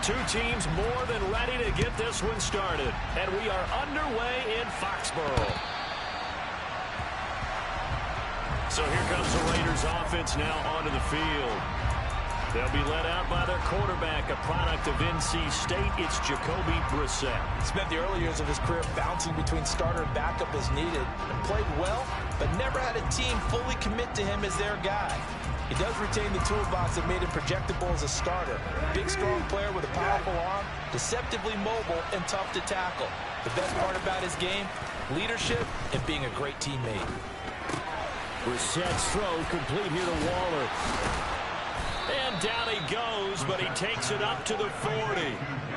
Two teams more than ready to get this one started. And we are underway in Foxborough. So here comes the Raiders offense now onto the field. They'll be led out by their quarterback, a product of NC State. It's Jacoby Brissett. Spent the early years of his career bouncing between starter and backup as needed, and played well, but never had a team fully commit to him as their guy. He does retain the toolbox that made him projectable as a starter. Big, strong player with a powerful arm, deceptively mobile, and tough to tackle. The best part about his game, leadership and being a great teammate. Brissett's throw complete here to Waller. And down he goes, but he takes it up to the 40.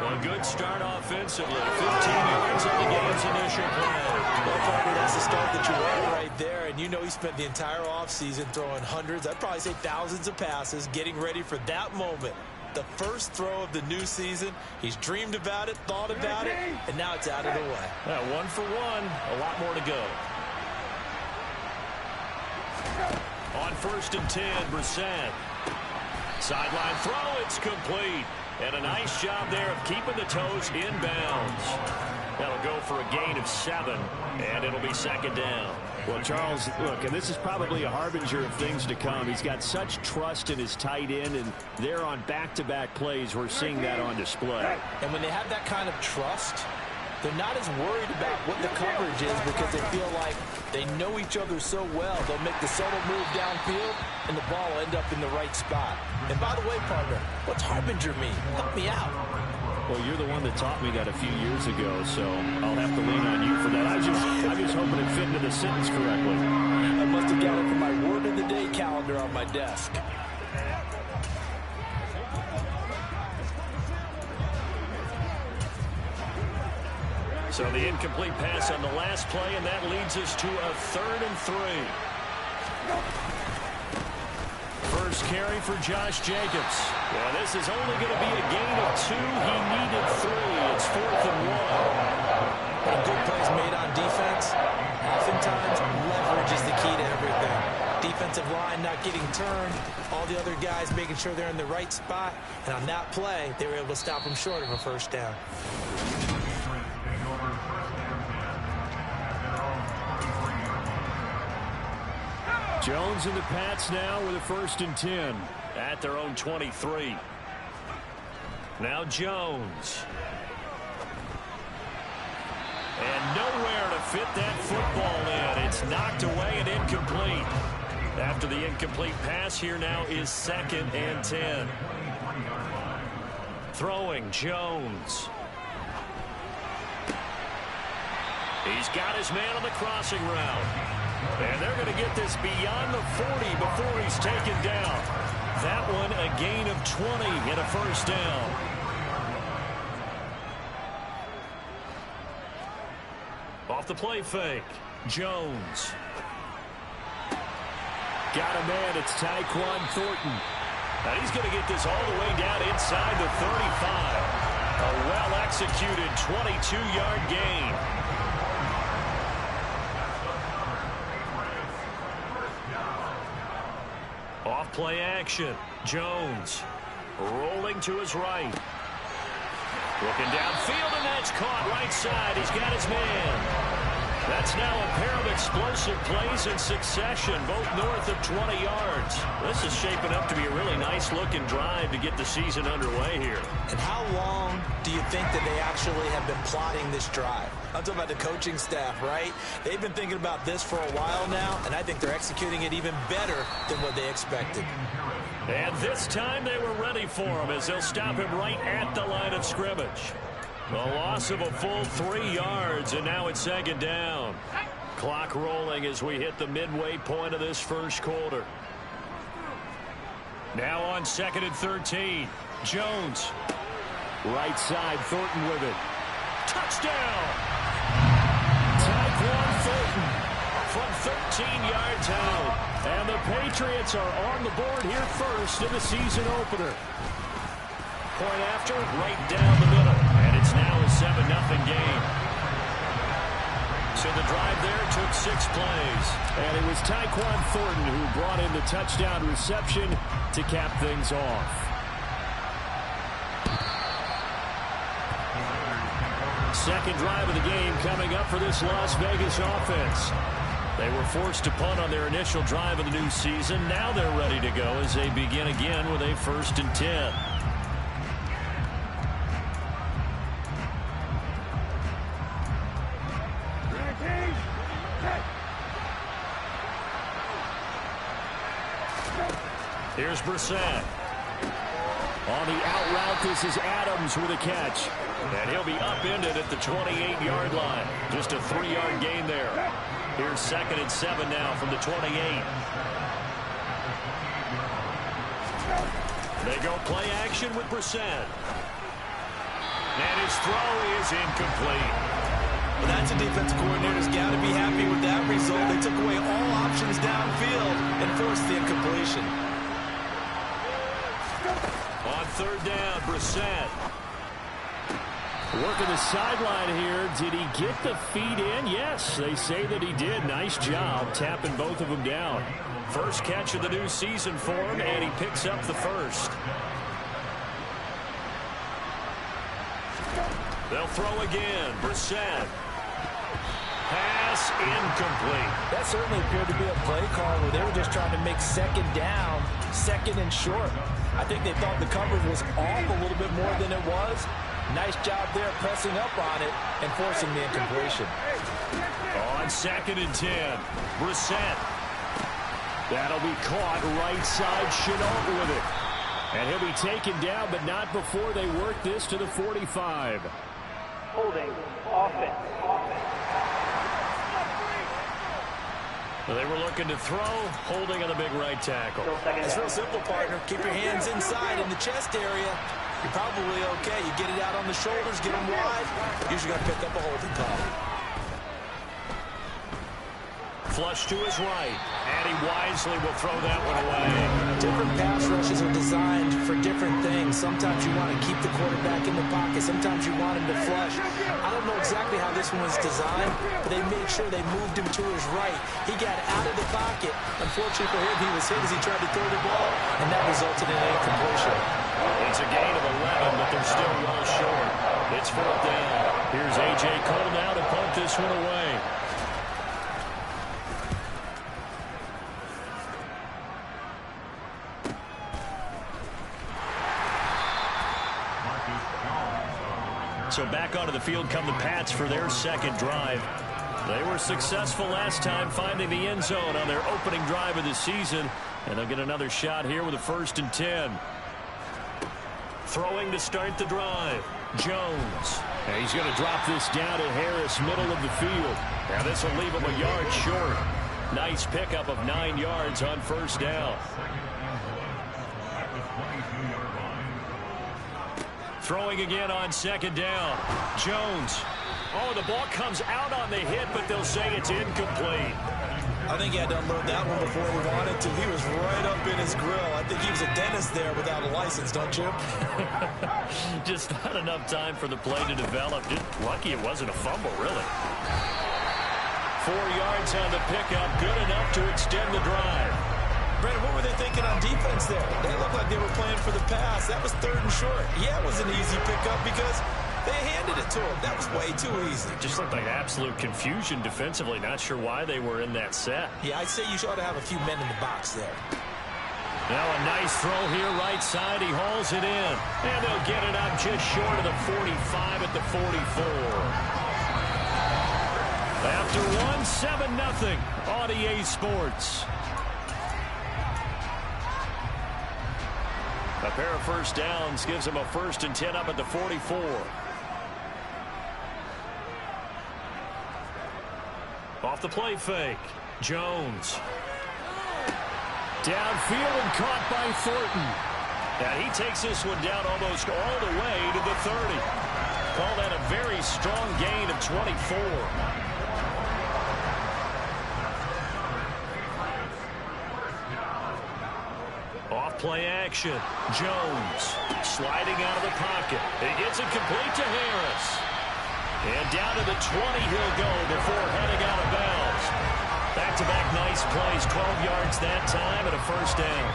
A good start offensively. 15 yards on the game's initial play. Well, partner, that's the start that you want right there. And you know he spent the entire offseason throwing hundreds, I'd probably say thousands of passes, getting ready for that moment. The first throw of the new season. He's dreamed about it, thought about it, and now it's out of the way. 1 for 1. A lot more to go. On 1st and 10, Brissett. Sideline throw, it's complete. And a nice job there of keeping the toes in bounds. That'll go for a gain of 7, and it'll be second down. Well, Charles, look, and this is probably a harbinger of things to come. He's got such trust in his tight end, and they're on back-to-back plays. We're seeing that on display. And when they have that kind of trust, they're not as worried about what the coverage is because they feel like they know each other so well. They'll make the subtle move downfield, and the ball will end up in the right spot. And by the way, partner, what's harbinger mean? Help me out. Well, you're the one that taught me that a few years ago, so I'll have to lean on you for that. I'm just hoping it fit into the sentence correctly. I must have got it from my word of the day calendar on my desk. So the incomplete pass on the last play, and that leads us to a 3rd and 3. First carry for Josh Jacobs. Well, this is only going to be a gain of 2. He needed 3. It's 4th and 1. When good plays made on defense, oftentimes leverage is the key to everything. Defensive line not getting turned, all the other guys making sure they're in the right spot, and on that play, they were able to stop him short of a first down. Jones and the Pats now with a 1st and 10 at their own 23. Now Jones. And nowhere to fit that football in. It's knocked away and incomplete. After the incomplete pass, here now is 2nd and 10. Throwing Jones. He's got his man on the crossing route. And they're going to get this beyond the 40 before he's taken down. That one a gain of 20 and a first down. Off the play fake, Jones. Got a man, it's Tyquan Thornton. And he's going to get this all the way down inside the 35. A well-executed 22-yard gain. Off play action. Jones rolling to his right. Looking downfield, and that's caught right side. He's got his man. That's now a pair of explosive plays in succession, both north of 20 yards. This is shaping up to be a really nice-looking drive to get the season underway here. And how long do you think that they actually have been plotting this drive? I'm talking about the coaching staff, right? They've been thinking about this for a while now, and I think they're executing it even better than what they expected. And this time they were ready for him as they'll stop him right at the line of scrimmage. A loss of a full 3 yards, and now it's 2nd down. Clock rolling as we hit the midway point of this first quarter. Now on 2nd and 13. Jones. Right side, Thornton with it. Touchdown! Tyquan Thornton from 13 yards out. And the Patriots are on the board here first in the season opener. Point after, right down the middle. And it's now a 7-0 game. So the drive there took 6 plays. And it was Tyquan Thornton who brought in the touchdown reception to cap things off. second drive of the game coming up for this Las Vegas offense. They were forced to punt on their initial drive of the new season. Now they're ready to go as they begin again with a 1st and 10. Here's Brissett. On the out route, this is Adams with a catch. And he'll be upended at the 28-yard line. Just a 3-yard gain there. Here's 2nd and 7 now from the 28. They go play action with Brissett. And his throw is incomplete. Well, that's a defensive coordinator's got to be happy with that result. They took away all options downfield and forced the incompletion. On 3rd down, Brissett. Working the sideline here. Did he get the feet in? Yes, they say that he did. Nice job tapping both of them down. First catch of the new season for him, and he picks up the first. They'll throw again. Brissett. Pass incomplete. That certainly appeared to be a play call where they were just trying to make 2nd down, 2nd and short. I think they thought the coverage was off a little bit more than it was. Nice job there pressing up on it and forcing the incompletion. On 2nd and 10, Brissett. That'll be caught right side Chenault with it. And he'll be taken down, but not before they work this to the 45. Holding offense. They were looking to throw, holding on the big right tackle. It's real simple, partner. Keep your hands inside in the chest area. You're probably okay. You get it out on the shoulders, get them wide. Usually got to pick up a holding call. Flush to his right, and he wisely will throw that one away. Different pass rushes are designed for different things. Sometimes you want to keep the quarterback in the pocket. Sometimes you want him to flush. I don't know exactly how this one was designed, but they made sure they moved him to his right. He got out of the pocket. Unfortunately for him, he was hit as he tried to throw the ball, and that resulted in an incompletion. It's a gain of 11, but they're still well short. It's 4th down. Here's A.J. Cole now to punt this one away. So back onto the field come the Pats for their 2nd drive. They were successful last time finding the end zone on their opening drive of the season. And they'll get another shot here with a 1st and 10. Throwing to start the drive. Jones. And he's going to drop this down to Harris, middle of the field. Now this will leave him a yard short. Nice pickup of 9 yards on 1st down. Throwing again on 2nd down. Jones. Oh, the ball comes out on the hit, but they'll say it's incomplete. I think he had to unload that one before he wanted to. He was right up in his grill. I think he was a dentist there without a license, don't you? Just not enough time for the play to develop. Just lucky it wasn't a fumble, really. 4 yards on the pickup, good enough to extend the drive. Brandon, what were they thinking on defense there? They looked like they were playing for the pass. That was 3rd and short. Yeah, it was an easy pickup because they handed it to him. That was way too easy. Just looked like absolute confusion defensively. Not sure why they were in that set. Yeah, I'd say you ought to have a few men in the box there. Now a nice throw here right side. He hauls it in. And they'll get it up just short of the 45 at the 44. After one, 7-0 on EA Sports. A pair of 1st downs gives him a 1st and 10 up at the 44. Off the play fake. Jones. Downfield and caught by Thornton. Now he takes this one down almost all the way to the 30. Call that a very strong gain of 24. Off play action. Jones sliding out of the pocket. He gets it complete to Harris. And down to the 20 he'll go before heading out of bounds. Back-to-back nice plays. 12 yards that time and a 1st down.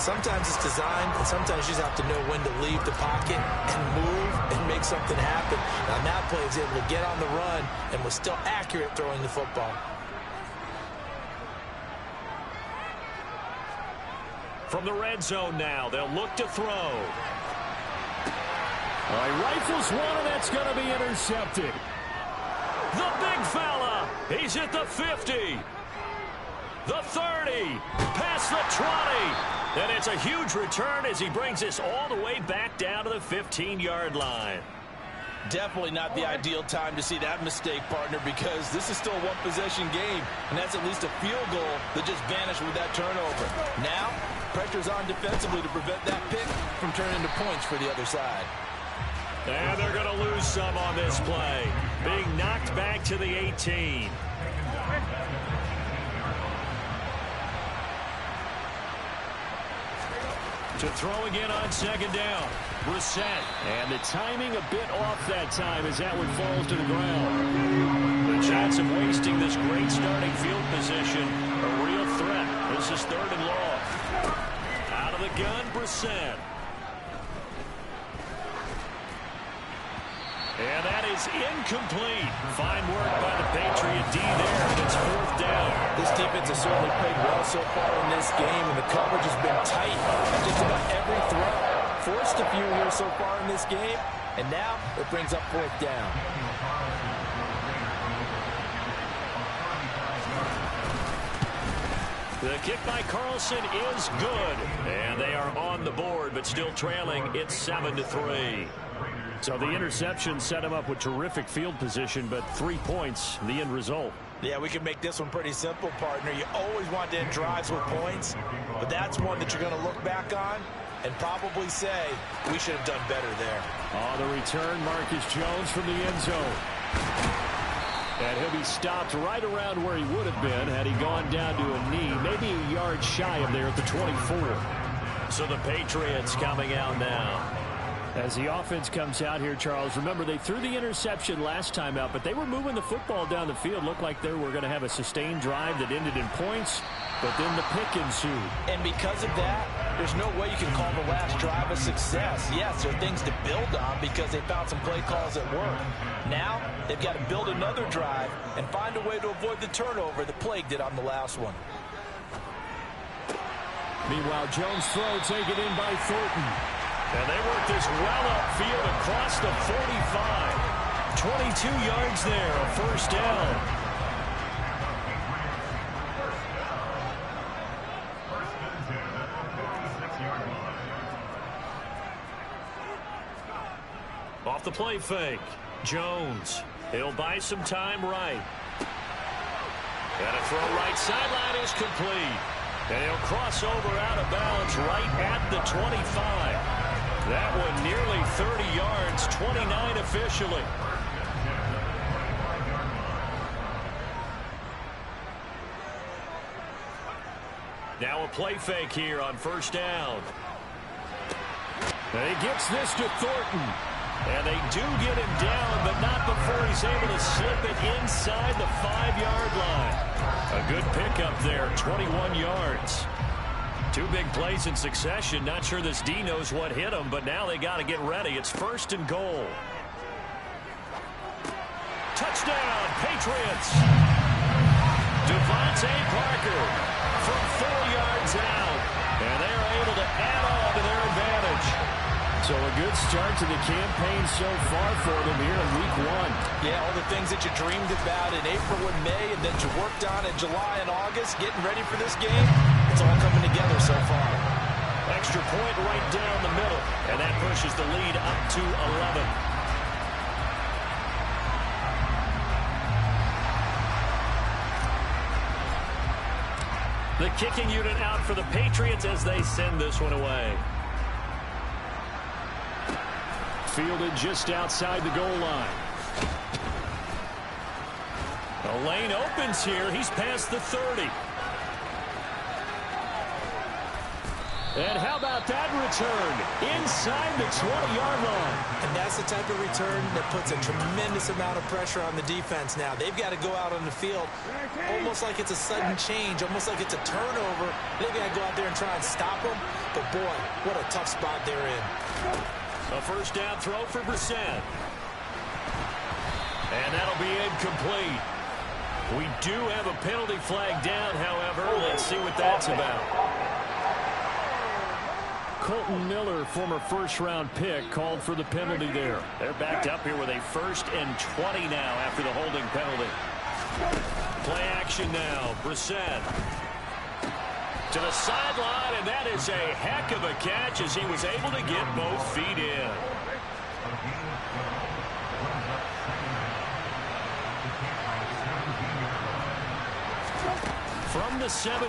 Sometimes it's designed, and sometimes you just have to know when to leave the pocket and move and make something happen. Now that play is able to get on the run and was still accurate throwing the football. From the red zone now, they'll look to throw. All right, rifles one, and that's going to be intercepted. The big fella. He's at the 50. The 30. Past the 20. And it's a huge return as he brings us all the way back down to the 15-yard line. Definitely not the ideal time to see that mistake, partner, because this is still a one-possession game, and that's at least a field goal that just vanished with that turnover. Now, pressure's on defensively to prevent that pick from turning into points for the other side. And they're going to lose some on this play, being knocked back to the 18. To throw again on second down. Brissett. And the timing a bit off that time as that one falls to the ground. The chance of wasting this great starting field position, a real threat. This is 3rd and long. Out of the gun, Brissett. And that is incomplete. Fine work by the Patriot D there, and it's 4th down. This defense has certainly played well so far in this game, and the coverage has been tight on just about every throw. Forced a few here so far in this game, and now it brings up 4th down. The kick by Carlson is good, and they are on the board, but still trailing. It's 7-3. So the interception set him up with terrific field position, but 3 points, the end result. Yeah, we can make this one pretty simple, partner. You always want to end drives with points, but that's one that you're going to look back on and probably say, we should have done better there. On the return, Marcus Jones from the end zone. And he'll be stopped right around where he would have been had he gone down to a knee, maybe a yard shy of there at the 24. So the Patriots coming out now. As the offense comes out here, Charles, remember they threw the interception last time out, but they were moving the football down the field. Looked like they were going to have a sustained drive that ended in points, but then the pick ensued. And because of that, there's no way you can call the last drive a success. Yes, there are things to build on because they found some play calls that work. Now, they've got to build another drive and find a way to avoid the turnover that plagued it on the last one. Meanwhile, Jones' throw taken in by Thornton. And they work this well upfield across the 45. 22 yards there, a 1st down. Off the play fake, Jones. He'll buy some time right. And a throw right sideline is complete. And he'll cross over out of bounds right at the 25. That one nearly 30 yards, 29 officially. Now a play fake here on 1st down. And he gets this to Thornton. And they do get him down, but not before he's able to slip it inside the 5-yard line. A good pickup there, 21 yards. 2 big plays in succession. Not sure this D knows what hit him, but now they got to get ready. It's 1st and goal. Touchdown, Patriots. Devontae Parker from 4 yards out. And they are able to add on to their advantage. So a good start to the campaign so far for them here in week 1. Yeah, all the things that you dreamed about in April and May and that you worked on in July and August, getting ready for this game, it's all coming together so far. Extra point right down the middle, and that pushes the lead up to 11. The kicking unit out for the Patriots as they send this one away. Fielded just outside the goal line. The lane opens here. He's past the 30. And how about that return? Inside the 20-yard line. And that's the type of return that puts a tremendous amount of pressure on the defense now. They've got to go out on the field almost like it's a sudden change, almost like it's a turnover. They've got to go out there and try and stop them. but boy, what a tough spot they're in. A first down throw for Brissett. And that'll be incomplete. We do have a penalty flag down, however. Let's see what that's about. Colton Miller, former first-round pick, called for the penalty there. They're backed up here with a 1st and 20 now after the holding penalty. Play action now. Brissett to the sideline, and that is a heck of a catch as he was able to get both feet in. From the 17,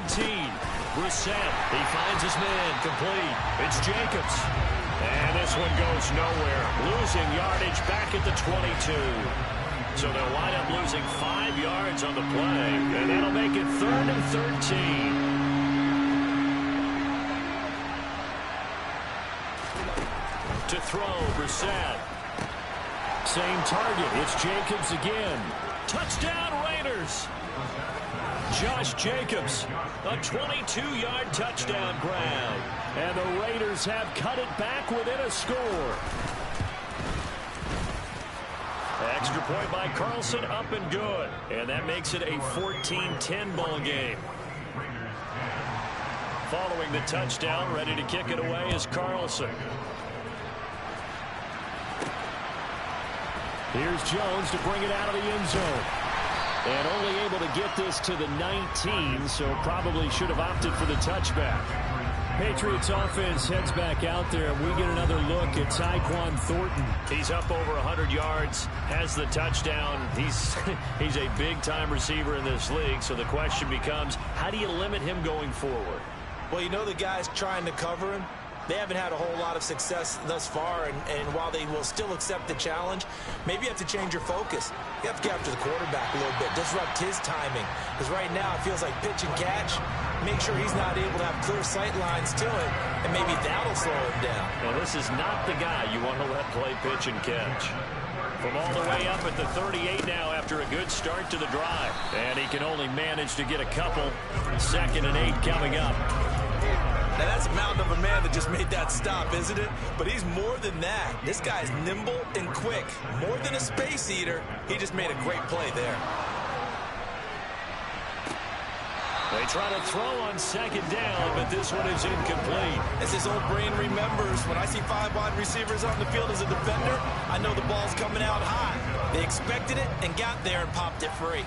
Brissett, he finds his man, complete. It's Jacobs. And this one goes nowhere. Losing yardage back at the 22. So they'll wind up losing 5 yards on the play. And that'll make it 3rd and 13. To throw, Brissett. Same target. It's Jacobs again. Touchdown, Raiders. Josh Jacobs, a 22-yard touchdown grab. And the Raiders have cut it back within a score. Extra point by Carlson, up and good. And that makes it a 14-10 ball game. Following the touchdown, ready to kick it away is Carlson. Here's Jones to bring it out of the end zone. And only able to get this to the 19, so probably should have opted for the touchback. Patriots offense heads back out there, and we get another look at Tyquan Thornton. He's up over 100 yards, has the touchdown. He's a big-time receiver in this league, so the question becomes, how do you limit him going forward? Well, you know the guys trying to cover him. They haven't had a whole lot of success thus far, and while they will still accept the challenge, maybe you have to change your focus. You have to get after the quarterback a little bit, disrupt his timing. Because right now it feels like pitch and catch. Make sure he's not able to have clear sight lines to it, and maybe that'll slow him down. Well, this is not the guy you want to let play pitch and catch. From all the way up at the 38 now after a good start to the drive. And he can only manage to get a couple. 2nd and 8 coming up. Now, that's a mountain of a man that just made that stop, isn't it? But he's more than that. This guy's nimble and quick. More than a space eater. He just made a great play there. They try to throw on 2nd down, but this one is incomplete. As his old brain remembers, when I see 5 wide receivers on the field as a defender, I know the ball's coming out high. They expected it and got there and popped it free.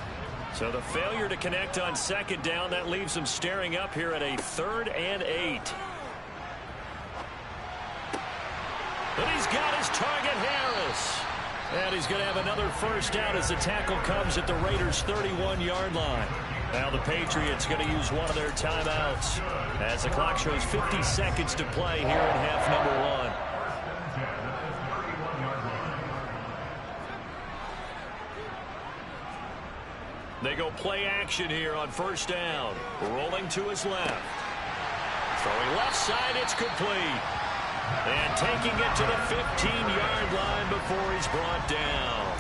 So the failure to connect on 2nd down, that leaves him staring up here at a 3rd and 8. But he's got his target, Harris. And he's going to have another first down as the tackle comes at the Raiders' 31-yard line. Now the Patriots going to use one of their timeouts as the clock shows 50 seconds to play here in half number 1. They go play action here on 1st down. Rolling to his left. Throwing left side, it's complete. And taking it to the 15-yard line before he's brought down.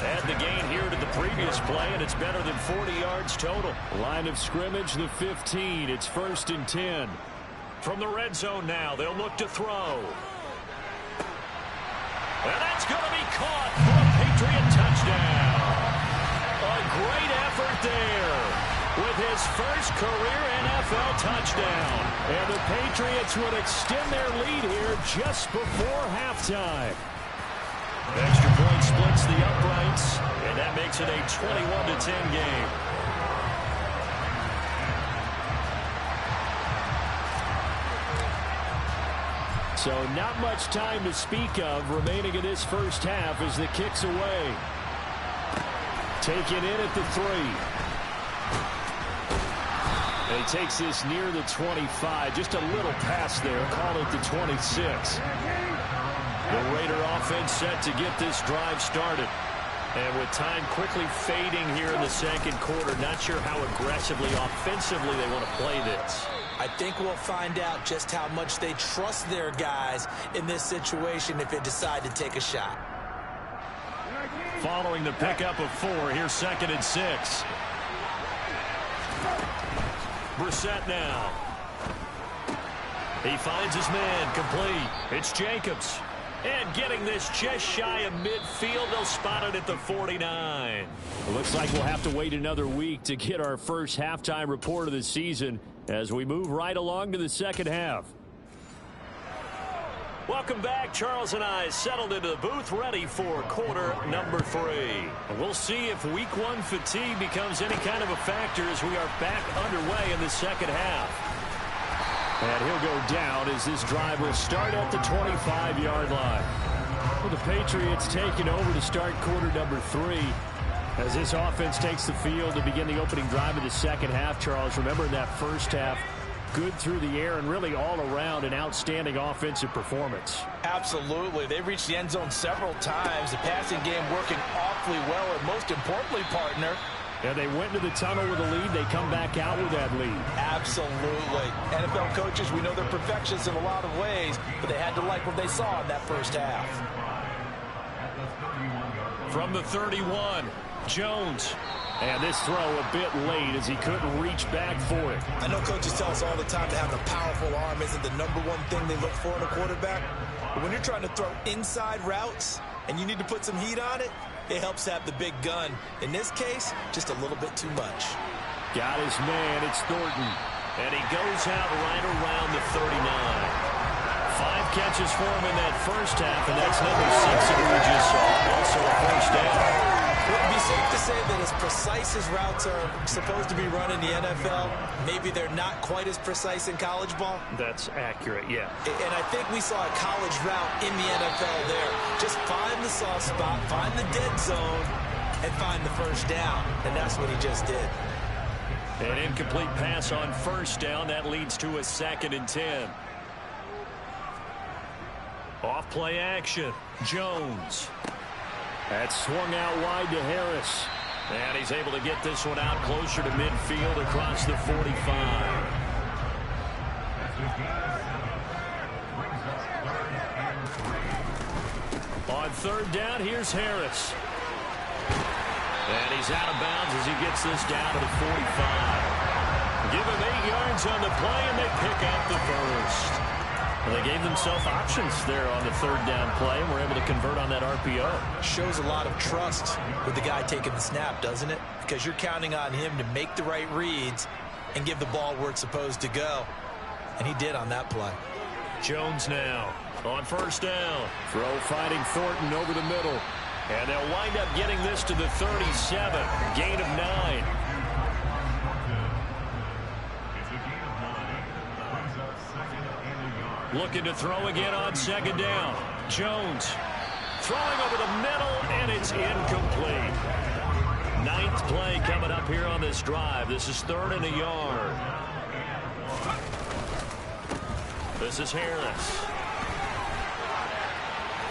Add the gain here to the previous play, and it's better than 40 yards total. Line of scrimmage, the 15. It's 1st and 10. From the red zone now, they'll look to throw. And that's going to be caught for a Patriot touchdown. A great effort there with his first career NFL touchdown. And the Patriots would extend their lead here just before halftime. Extra point splits the uprights, and that makes it a 21-10 game. So not much time to speak of remaining in this first half as the kick's away. Taken in at the 3. And he takes this near the 25. Just a little pass there. Call it the 26. The Raider offense set to get this drive started. And with time quickly fading here in the 2nd quarter, not sure how aggressively, offensively they want to play this. I think we'll find out just how much they trust their guys in this situation if they decide to take a shot. Following the pickup of 4, here's 2nd and 6. Brissett now. He finds his man complete. It's Jacobs. And getting this just shy of midfield, they'll spot it at the 49. It looks like we'll have to wait another week to get our first halftime report of the season as we move right along to the second half. Welcome back. Charles and I settled into the booth ready for quarter number 3. We'll see if week 1 fatigue becomes any kind of a factor as we are back underway in the second half. And he'll go down as this drive will start at the 25-yard line. Well, the Patriots taking over to start quarter number 3. As this offense takes the field to begin the opening drive of the second half, Charles, remember in that first half, good through the air and really all around an outstanding offensive performance. Absolutely. They reached the end zone several times. The passing game working awfully well, and most importantly, partner, and they went into the tunnel with a lead. They come back out with that lead. Absolutely. NFL coaches, we know they're perfectionists in a lot of ways, but they had to like what they saw in that first half. From the 31, Jones. And this throw a bit late as he couldn't reach back for it. I know coaches tell us all the time to have a powerful arm isn't the number one thing they look for in a quarterback. But when you're trying to throw inside routes and you need to put some heat on it, it helps have the big gun. In this case, just a little bit too much. Got his man. It's Thornton. And he goes out right around the 39. 5 catches for him in that first half, and that's number 6 that we just saw. Also a first down. It would be safe to say that as precise as routes are supposed to be run in the NFL, maybe they're not quite as precise in college ball. That's accurate, yeah. And I think we saw a college route in the NFL there. Just find the soft spot, find the dead zone, and find the first down. And that's what he just did. An incomplete pass on first down. That leads to a 2nd and 10. Off play action. Jones. That's swung out wide to Harris. And he's able to get this one out closer to midfield across the 45. On 3rd down, here's Harris. And he's out of bounds as he gets this down to the 45. Give him 8 yards on the play, and they pick up the first. Well, they gave themselves options there on the 3rd down play, and were able to convert on that RPO. Shows a lot of trust with the guy taking the snap, doesn't it? Because you're counting on him to make the right reads and give the ball where it's supposed to go. And he did on that play. Jones now on 1st down. Throw finding Thornton over the middle. And they'll wind up getting this to the 37. Gain of 9. Looking to throw again on 2nd down. Jones throwing over the middle, and it's incomplete. 9th play coming up here on this drive. This is 3rd and a yard. This is Harris.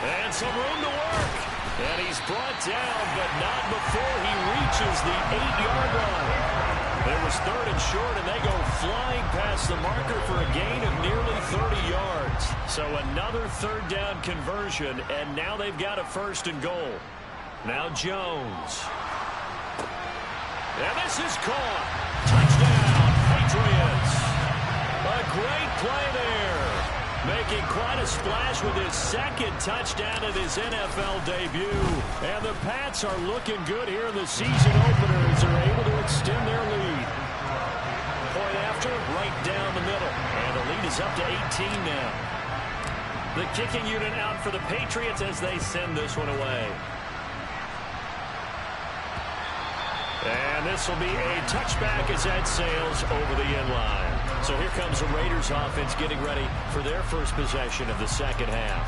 And some room to work. And he's brought down, but not before he reaches the 8-yard line. It was 3rd and short, and they go flying past the marker for a gain of nearly 30 yards. So another 3rd down conversion, and now they've got a 1st and goal. Now Jones. And this is caught. Touchdown, Patriots. A great play there. Making quite a splash with his 2nd touchdown in his NFL debut. And the Pats are looking good here in the season opener as they're able to extend their lead. Point after, right down the middle. And the lead is up to 18 now. The kicking unit out for the Patriots as they send this one away. And this will be a touchback as that sails over the end line. So here comes the Raiders offense getting ready for their first possession of the second half.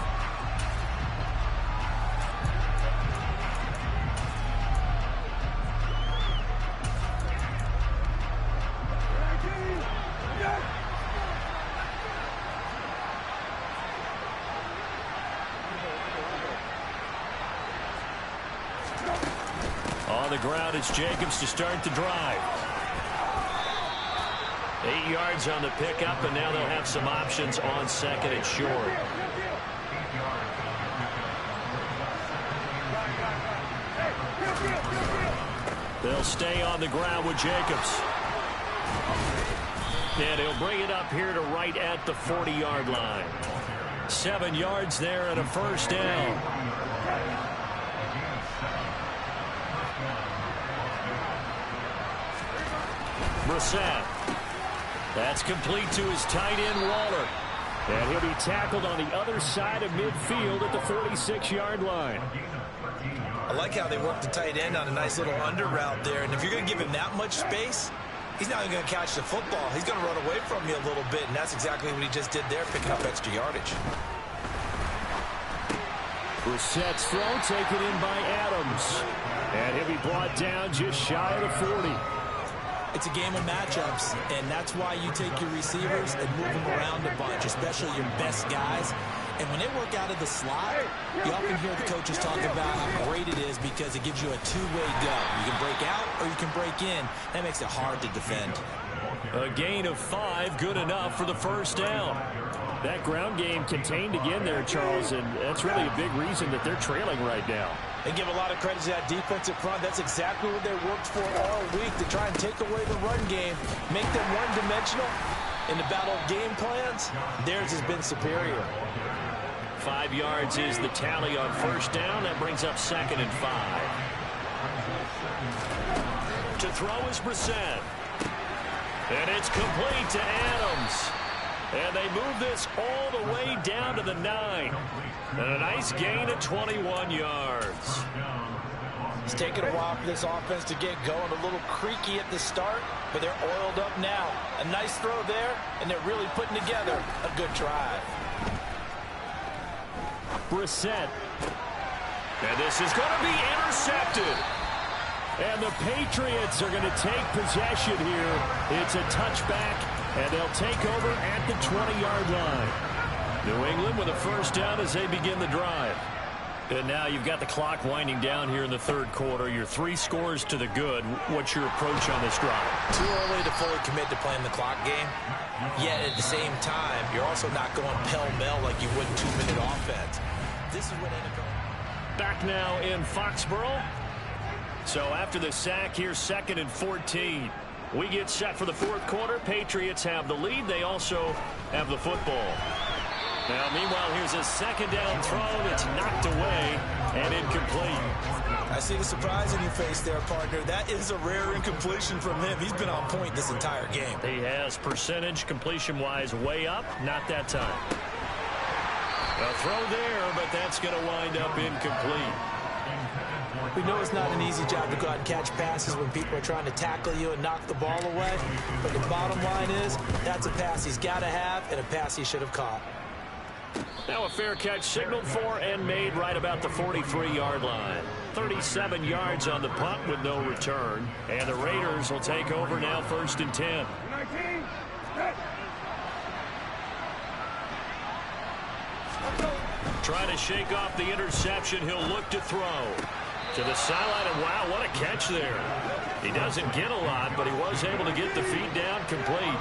On the ground, it's Jacobs to start the drive. 8 yards on the pickup, and now they'll have some options on 2nd and short. They'll stay on the ground with Jacobs. And he'll bring it up here to right at the 40-yard line. 7 yards there and a first down. Brissett. That's complete to his tight end, Waller. And he'll be tackled on the other side of midfield at the 46-yard line. I like how they work the tight end on a nice little under route there. And if you're going to give him that much space, he's not even going to catch the football. He's going to run away from you a little bit, and that's exactly what he just did there, picking up extra yardage. Brissett's throw taken in by Adams. And he'll be brought down just shy of the 40. It's a game of matchups, and that's why you take your receivers and move them around a bunch, especially your best guys. And when they work out of the slot, you often hear the coaches talk about how great it is because it gives you a two-way go. You can break out or you can break in. That makes it hard to defend. A gain of 5, good enough for the first down. That ground game contained again there, Charles, and that's really a big reason that they're trailing right now. They give a lot of credit to that defensive front. That's exactly what they worked for all week, to try and take away the run game, make them one-dimensional. In the battle of game plans, theirs has been superior. 5 yards is the tally on first down. That brings up 2nd and 5. To throw is Brissett. And it's complete to Adams. And they move this all the way down to the 9. And a nice gain of 21 yards. It's taken a while for this offense to get going. A little creaky at the start, but they're oiled up now. A nice throw there, and they're really putting together a good drive. Brissett. And this is going to be intercepted. And the Patriots are going to take possession here. It's a touchback, and they'll take over at the 20-yard line. New England with a first down as they begin the drive. And now you've got the clock winding down here in the third quarter. You're 3 scores to the good. What's your approach on this drive? Too early to fully commit to playing the clock game. Yet at the same time, you're also not going pell-mell like you would 2-minute offense. This is what NFL... Back now in Foxborough. So after the sack, here's 2nd and 14. We get set for the fourth quarter. Patriots have the lead. They also have the football. Now, meanwhile, here's a second down throw that's knocked away and incomplete. I see the surprise in your face there, partner. That is a rare incompletion from him. He's been on point this entire game. He has percentage completion-wise way up. Not that time. A throw there, but that's going to wind up incomplete. We know it's not an easy job to go out and catch passes when people are trying to tackle you and knock the ball away. But the bottom line is, that's a pass he's got to have and a pass he should have caught. Now a fair catch signaled for and made right about the 43-yard line. 37 yards on the punt with no return. And the Raiders will take over now 1st and 10. Trying to shake off the interception. He'll look to throw. To the sideline, and wow, what a catch there. He doesn't get a lot, but he was able to get the feet down complete.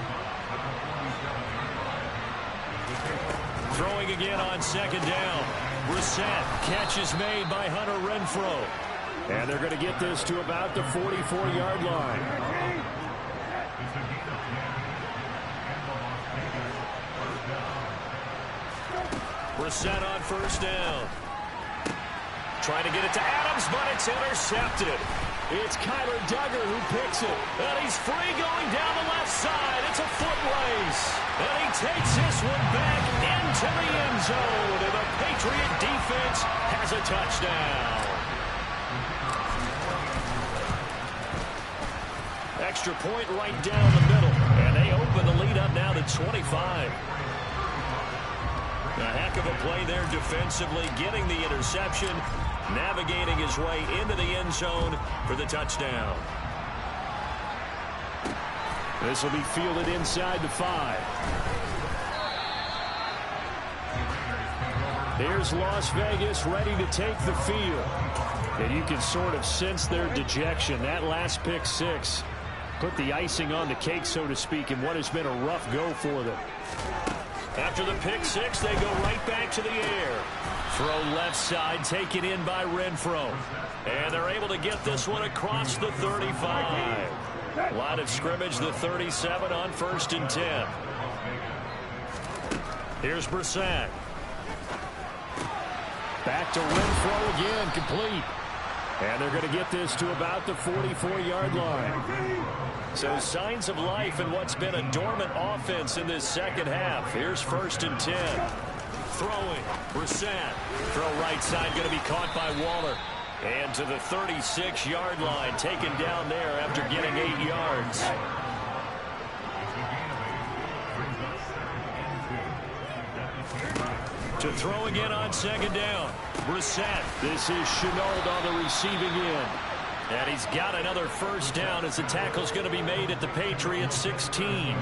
Throwing again on 2nd down. Brissett. Catch is made by Hunter Renfrow. And they're going to get this to about the 44-yard line. Brissett on 1st down. Trying to get it to Adams, but it's intercepted. It's Kyler Duggar who picks it. And he's free going down the left side. It's a foot race. And he takes this one back into the end zone. And the Patriot defense has a touchdown. Extra point right down the middle. And they open the lead up now to 25. A heck of a play there defensively, getting the interception, navigating his way into the end zone for the touchdown. This will be fielded inside the 5. Here's Las Vegas ready to take the field. And you can sort of sense their dejection. That last pick 6 put the icing on the cake, so to speak, in what has been a rough go for them. After the pick 6, they go right back to the air. Throw left side, taken in by Renfrow. And they're able to get this one across the 35. Line of scrimmage, the 37 on 1st and 10. Here's Brissett. Back to Renfro again, complete. And they're going to get this to about the 44-yard line. So signs of life in what's been a dormant offense in this second half. Here's 1st and 10. Throwing, Brissett. Throw right side going to be caught by Waller. And to the 36-yard line, taken down there after getting 8 yards. To throw again on 2nd down. Brissett. This is Chenault on the receiving end. And he's got another 1st down as the tackle's going to be made at the Patriots 16.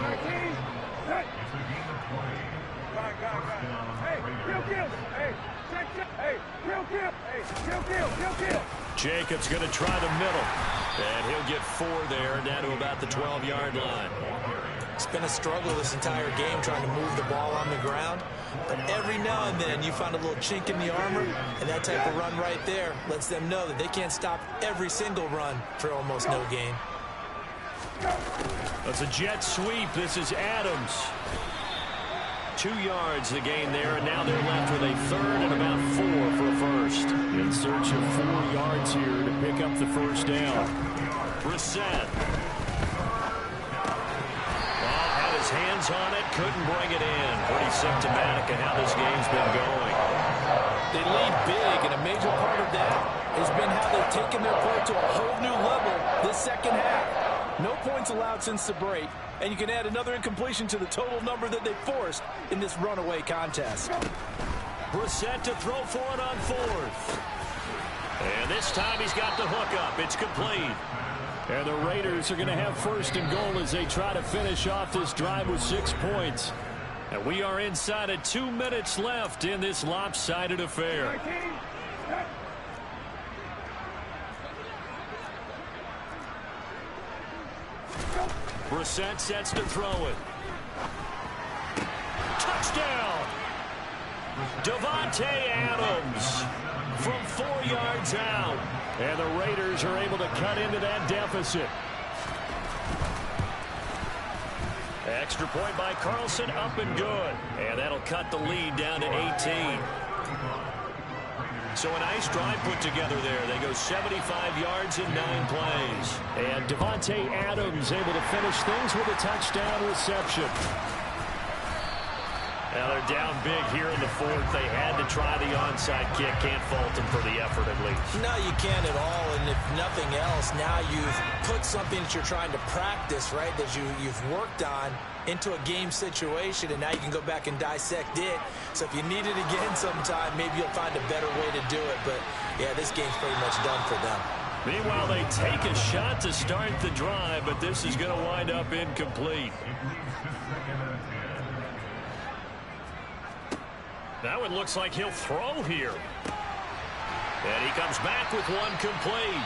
Jacobs going to try the middle. And he'll get 4 there, down to about the 12-yard line. It's been a struggle this entire game trying to move the ball on the ground. But every now and then you find a little chink in the armor, and that type of run right there lets them know that they can't stop every single run for almost no gain. That's a jet sweep. This is Adams. 2 yards the gain there, and now they're left with a 3rd and about 4 for a 1st. In search of 4 yards here to pick up the 1st down. Brissett. Had his hands on it, couldn't bring it in. Pretty symptomatic of how this game's been going. They lead big, and a major part of that has been how they've taken their play to a whole new level this second half. No points allowed since the break, and you can add another incompletion to the total number that they forced in this runaway contest. Brissett to throw for it on 4th. And this time he's got the hook up. It's complete. And the Raiders are going to have 1st and goal as they try to finish off this drive with 6 points. And we are inside of 2 minutes left in this lopsided affair. Brissett sets to throw it. Touchdown! Davante Adams from 4 yards out. And the Raiders are able to cut into that deficit. Extra point by Carlson, up and good. And that'll cut the lead down to 18. So a nice drive put together there. They go 75 yards in 9 plays. And Davante Adams able to finish things with a touchdown reception. Now they're down big here in the 4th. They had to try the onside kick. Can't fault them for the effort at least. No, you can't at all. And if nothing else, now you've put something that you're trying to practice, right, that you've worked on into a game situation, and now you can go back and dissect it. So if you need it again sometime, maybe you'll find a better way to do it. But, yeah, this game's pretty much done for them. Meanwhile, they take a shot to start the drive, but this is going to wind up incomplete. Now it looks like he'll throw here. And he comes back with one complete.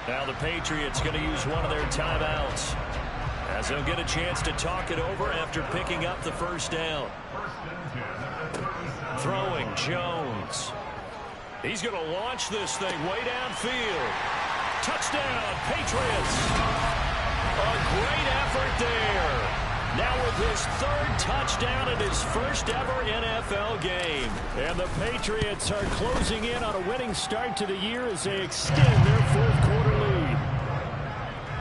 Now the Patriots going to use one of their timeouts, as they'll get a chance to talk it over after picking up the 1st down. Throwing, Jones. He's going to launch this thing way downfield. Touchdown, Patriots. A great effort there. Now with his 3rd touchdown in his 1st ever NFL game. And the Patriots are closing in on a winning start to the year as they extend their 4th quarter lead.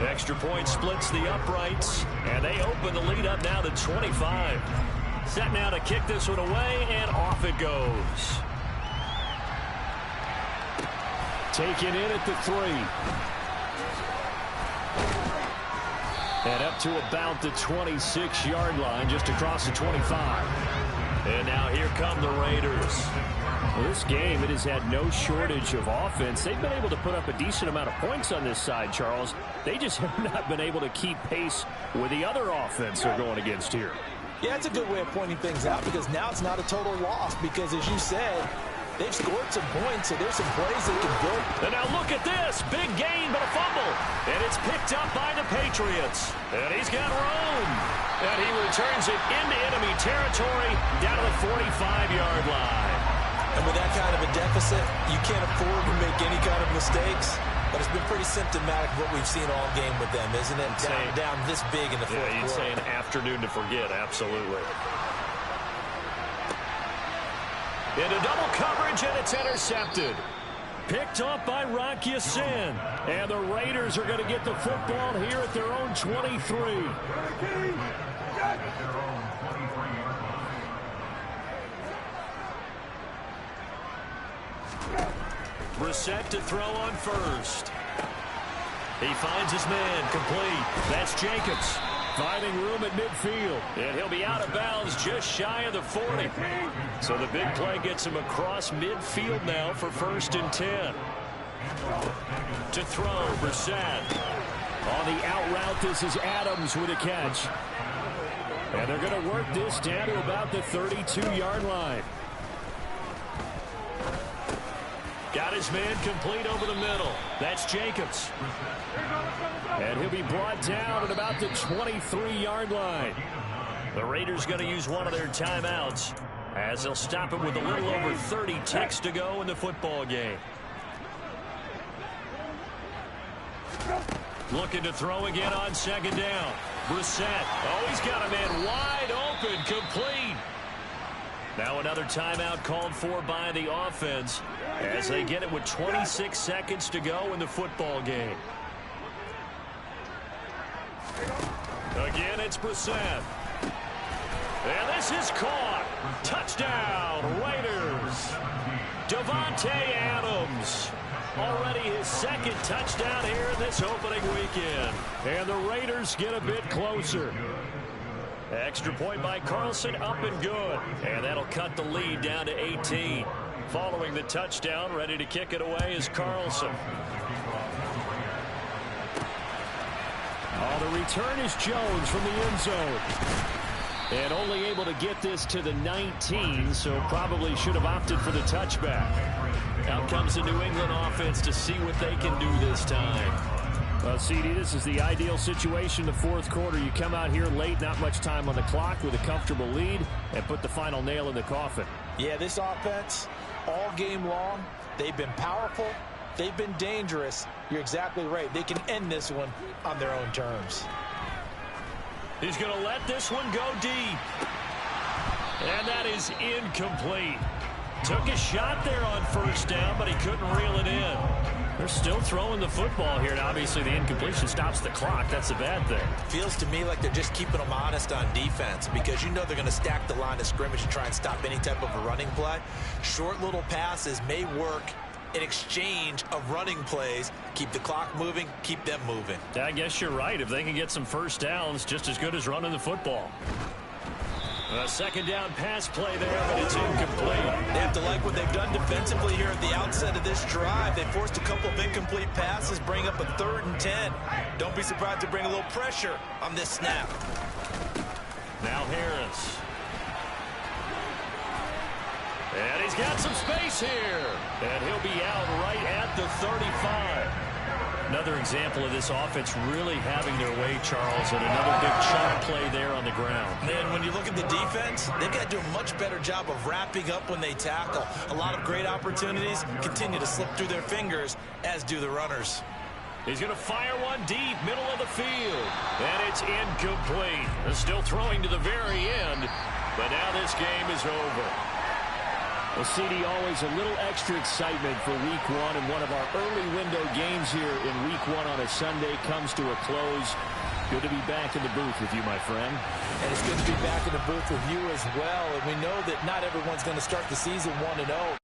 Extra point splits the uprights, and they open the lead up now to 25. Set now to kick this one away, and off it goes. Taken in at the 3. And up to about the 26-yard line, just across the 25. And now here come the Raiders. Well, this game, it has had no shortage of offense. They've been able to put up a decent amount of points on this side, Charles. They just have not been able to keep pace with the other offense they're going against here. Yeah, it's a good way of pointing things out, because now it's not a total loss, because as you said, they've scored some points, so there's some plays they can build. And now look at this. Big gain, but a fumble. And it's picked up by the Patriots. And he's got room. And he returns it into enemy territory down to the 45-yard line. And with that kind of a deficit, you can't afford to make any kind of mistakes. but it's been pretty symptomatic of what we've seen all game with them, isn't it? Down this big in the fourth quarter. You'd say an afternoon to forget, absolutely. Into double coverage, and it's intercepted. Picked off by Rock Ya-Sin. And the Raiders are going to get the football here at their own 23. Brissett to throw on first. He finds his man, complete. That's Jacobs. Finding room at midfield. And he'll be out of bounds just shy of the 40. So the big play gets him across midfield now for 1st and 10. To throw, Brissett. On the out route, this is Adams with a catch. And they're going to work this down to about the 32-yard line. Got his man complete over the middle. That's Jacobs. And he'll be brought down at about the 23-yard line. The Raiders going to use one of their timeouts as they'll stop it with a little over 30 ticks to go in the football game. Looking to throw again on 2nd down. Brissett. Oh, he's got a man wide open, complete. Now another timeout called for by the offense as they get it with 26 seconds to go in the football game. Again, it's Brissett. And this is caught. Touchdown, Raiders. Davante Adams. Already his 2nd touchdown here in this opening weekend. And the Raiders get a bit closer. Extra point by Carlson, up and good. And that'll cut the lead down to 18. Following the touchdown, ready to kick it away is Carlson. Oh, the return is Jones from the end zone. And only able to get this to the 19, so probably should have opted for the touchback. Out comes the New England offense to see what they can do this time. Well, CD, this is the ideal situation in the fourth quarter. You come out here late, not much time on the clock with a comfortable lead, and put the final nail in the coffin. Yeah, this offense, all game long, they've been powerful, they've been dangerous. You're exactly right. They can end this one on their own terms. He's going to let this one go deep. And that is incomplete. Took a shot there on 1st down, but he couldn't reel it in. They're still throwing the football here, and obviously the incompletion stops the clock. That's a bad thing. Feels to me like they're just keeping them honest on defense because you know they're going to stack the line of scrimmage and try and stop any type of a running play. Short little passes may work in exchange of running plays. Keep the clock moving, keep them moving. I guess you're right. If they can get some 1st downs, just as good as running the football. A 2nd down pass play there, but it's incomplete. They have to like what they've done defensively here at the outset of this drive. They forced a couple of incomplete passes, bring up a 3rd and 10. Don't be surprised to bring a little pressure on this snap. Now Harris. And he's got some space here. And he'll be out right at the 35. Another example of this offense really having their way, Charles, and another big chunk play there on the ground. Man, when you look at the defense, they've got to do a much better job of wrapping up when they tackle. A lot of great opportunities continue to slip through their fingers, as do the runners. He's going to fire one deep, middle of the field. And it's incomplete. They're still throwing to the very end, but now this game is over. Well, CD, always a little extra excitement for Week 1, and one of our early window games here in Week 1 on a Sunday comes to a close. Good to be back in the booth with you, my friend. And it's good to be back in the booth with you as well. And we know that not everyone's going to start the season 1-0.